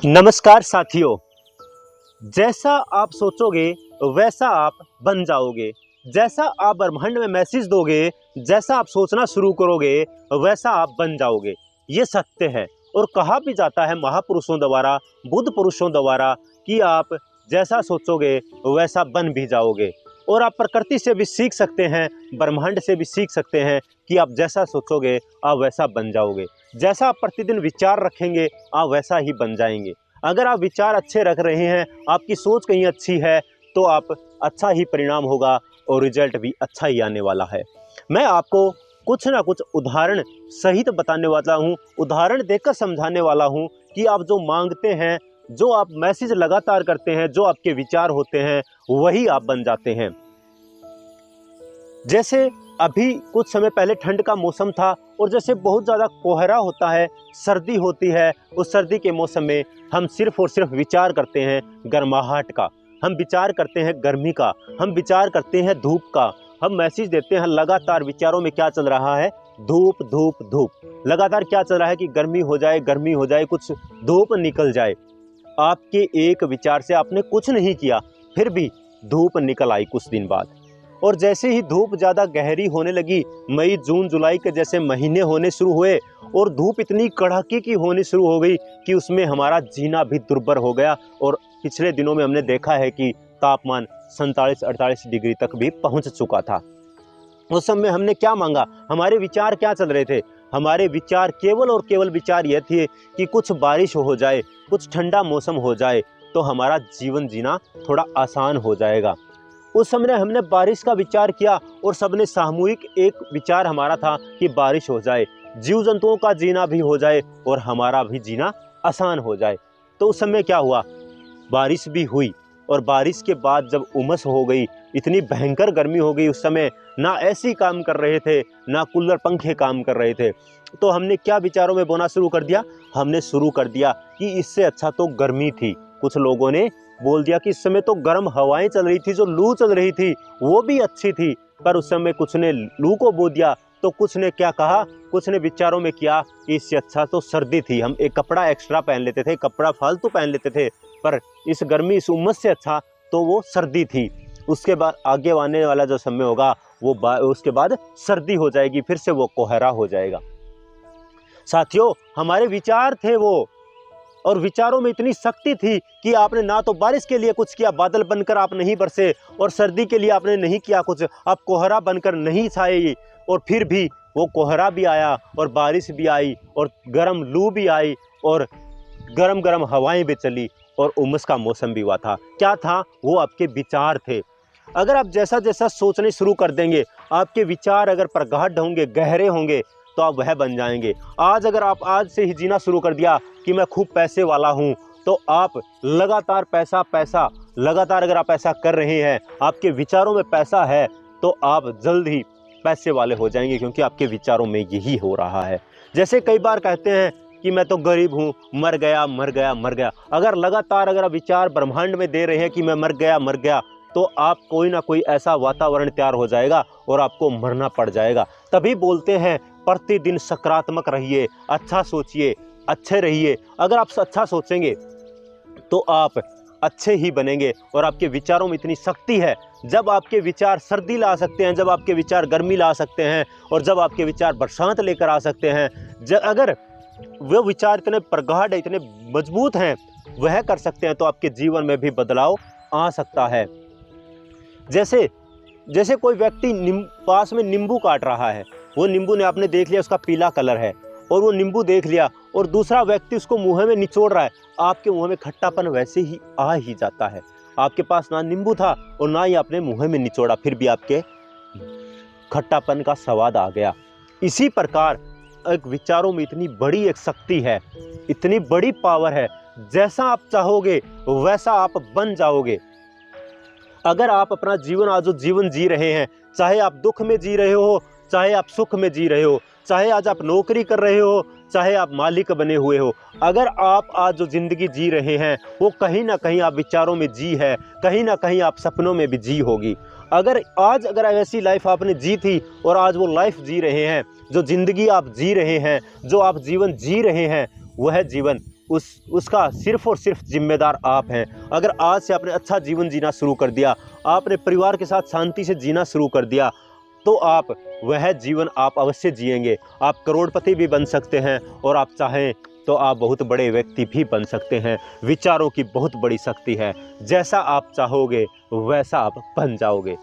नमस्कार साथियों। जैसा आप सोचोगे वैसा आप बन जाओगे। जैसा आप ब्रह्मांड में मैसेज दोगे, जैसा आप सोचना शुरू करोगे वैसा आप बन जाओगे। ये सत्य है और कहा भी जाता है महापुरुषों द्वारा, बुद्ध पुरुषों द्वारा कि आप जैसा सोचोगे वैसा बन भी जाओगे। और आप प्रकृति से भी सीख सकते हैं, ब्रह्मांड से भी सीख सकते हैं कि आप जैसा सोचोगे आप वैसा बन जाओगे। जैसा आप प्रतिदिन विचार रखेंगे आप वैसा ही बन जाएंगे। अगर आप विचार अच्छे रख रहे हैं, आपकी सोच कहीं अच्छी है, तो आप अच्छा ही परिणाम होगा और रिजल्ट भी अच्छा ही आने वाला है। मैं आपको कुछ ना कुछ उदाहरण सहित बताने वाला हूँ, उदाहरण देकर समझाने वाला हूँ कि आप जो मांगते हैं, जो आप मैसेज लगातार करते हैं, जो आपके विचार होते हैं वही आप बन जाते हैं। जैसे अभी कुछ समय पहले ठंड का मौसम था और जैसे बहुत ज़्यादा कोहरा होता है, सर्दी होती है, उस सर्दी के मौसम में हम सिर्फ और सिर्फ विचार करते हैं गर्माहट का, हम विचार करते हैं गर्मी का, हम विचार करते हैं धूप का। हम मैसेज देते हैं लगातार, विचारों में क्या चल रहा है, धूप धूप धूप। लगातार क्या चल रहा है कि गर्मी हो जाए, गर्मी हो जाए, कुछ धूप निकल जाए। आपके एक विचार से आपने कुछ नहीं किया, फिर भी धूप निकल आई कुछ दिन बाद। और जैसे ही धूप ज़्यादा गहरी होने लगी, मई जून जुलाई के जैसे महीने होने शुरू हुए और धूप इतनी कड़ाके की होनी शुरू हो गई कि उसमें हमारा जीना भी दुर्भर हो गया। और पिछले दिनों में हमने देखा है कि तापमान 47-48 डिग्री तक भी पहुंच चुका था। उस समय हमने क्या मांगा, हमारे विचार क्या चल रहे थे? हमारे विचार केवल और केवल विचार ये थे कि कुछ बारिश हो जाए, कुछ ठंडा मौसम हो जाए तो हमारा जीवन जीना थोड़ा आसान हो जाएगा। उस समय हमने बारिश का विचार किया और सबने सामूहिक एक विचार हमारा था कि बारिश हो जाए, जीव जंतुओं का जीना भी हो जाए और हमारा भी जीना आसान हो जाए। तो उस समय क्या हुआ, बारिश भी हुई और बारिश के बाद जब उमस हो गई, इतनी भयंकर गर्मी हो गई, उस समय ना एसी काम कर रहे थे, ना कूलर पंखे काम कर रहे थे। तो हमने क्या विचारों में बोना शुरू कर दिया, हमने शुरू कर दिया कि इससे अच्छा तो गर्मी थी। कुछ लोगों ने बोल दिया कि इस समय तो गर्म हवाएं चल रही थी, जो लू चल रही थी वो भी अच्छी थी। पर उस समय कुछ ने लू को बोल दिया, तो कुछ ने क्या कहा, कुछ ने विचारों में किया कि इससे अच्छा तो सर्दी थी, हम एक कपड़ा एक्स्ट्रा पहन लेते थे, कपड़ा फालतू पहन लेते थे, पर इस गर्मी इस उम्मस से अच्छा तो वो सर्दी थी। उसके बाद आगे आने वाला जो समय होगा वो उसके बाद सर्दी हो जाएगी, फिर से वो कोहरा हो जाएगा। साथियों, हमारे विचार थे वो, और विचारों में इतनी शक्ति थी कि आपने ना तो बारिश के लिए कुछ किया, बादल बनकर आप नहीं बरसे, और सर्दी के लिए आपने नहीं किया कुछ, आप कोहरा बनकर नहीं छाए, और फिर भी वो कोहरा भी आया और बारिश भी आई और गर्म लू भी आई और गरम गरम हवाएं भी चली और उमस का मौसम भी हुआ था। क्या था वो? आपके विचार थे। अगर आप जैसा जैसा सोचने शुरू कर देंगे, आपके विचार अगर प्रगाढ़ होंगे, गहरे होंगे, तो आप वह बन जाएंगे। आज अगर आप आज से ही जीना शुरू कर दिया कि मैं खूब पैसे वाला हूँ, तो आप लगातार पैसा पैसा, लगातार अगर आप ऐसा कर रहे हैं, आपके विचारों में पैसा है, तो आप जल्द ही पैसे वाले हो जाएंगे, क्योंकि आपके विचारों में यही हो रहा है। जैसे कई बार कहते हैं कि मैं तो गरीब हूँ, मर गया मर गया मर गया। अगर लगातार अगर आप विचार ब्रह्मांड में दे रहे हैं कि मैं मर गया, तो आप कोई ना कोई ऐसा वातावरण तैयार हो जाएगा और आपको मरना पड़ जाएगा। तभी बोलते हैं प्रतिदिन सकारात्मक रहिए, अच्छा सोचिए, अच्छे रहिए। अगर आप अच्छा सोचेंगे तो आप अच्छे ही बनेंगे। और आपके विचारों में इतनी शक्ति है, जब आपके विचार सर्दी ला सकते हैं, जब आपके विचार गर्मी ला सकते हैं, और जब आपके विचार बरसात लेकर आ सकते हैं, अगर वो विचार इतने प्रगाढ़, इतने मजबूत हैं, वह कर सकते हैं, तो आपके जीवन में भी बदलाव आ सकता है। जैसे कोई व्यक्ति पास में नींबू काट रहा है, वो नींबू ने आपने देख लिया उसका पीला कलर है, और वो नींबू देख लिया और दूसरा व्यक्ति उसको मुंह में निचोड़ रहा है, आपके मुंह में खट्टापन वैसे ही आ ही जाता है। आपके पास ना नींबू था और ना ही आपने मुंह में निचोड़ा, फिर भी आपके खट्टापन का स्वाद आ गया। इसी प्रकार एक विचारों में इतनी बड़ी एक शक्ति है, इतनी बड़ी पावर है, जैसा आप चाहोगे वैसा आप बन जाओगे। अगर आप अपना जीवन आज जो जीवन जी रहे हैं, चाहे आप दुख में जी रहे हो, चाहे आप सुख में जी रहे हो, चाहे आज आप नौकरी कर रहे हो, चाहे आप मालिक बने हुए हो, अगर आप आज जो जिंदगी जी रहे हैं वो कहीं ना कहीं आप विचारों में जी है, कहीं ना कहीं आप सपनों में भी जी होगी। अगर ऐसी लाइफ आपने जी थी और आज वो लाइफ जी रहे हैं, जो जिंदगी आप जी रहे हैं, जो आप जीवन जी रहे हैं, वह जीवन उसका सिर्फ़ और सिर्फ जिम्मेदार आप हैं। अगर आज से आपने अच्छा जीवन जीना शुरू कर दिया, आपने परिवार के साथ शांति से जीना शुरू कर दिया, तो आप वह जीवन आप अवश्य जिएंगे। आप करोड़पति भी बन सकते हैं और आप चाहें तो आप बहुत बड़े व्यक्ति भी बन सकते हैं। विचारों की बहुत बड़ी शक्ति है, जैसा आप चाहोगे वैसा आप बन जाओगे।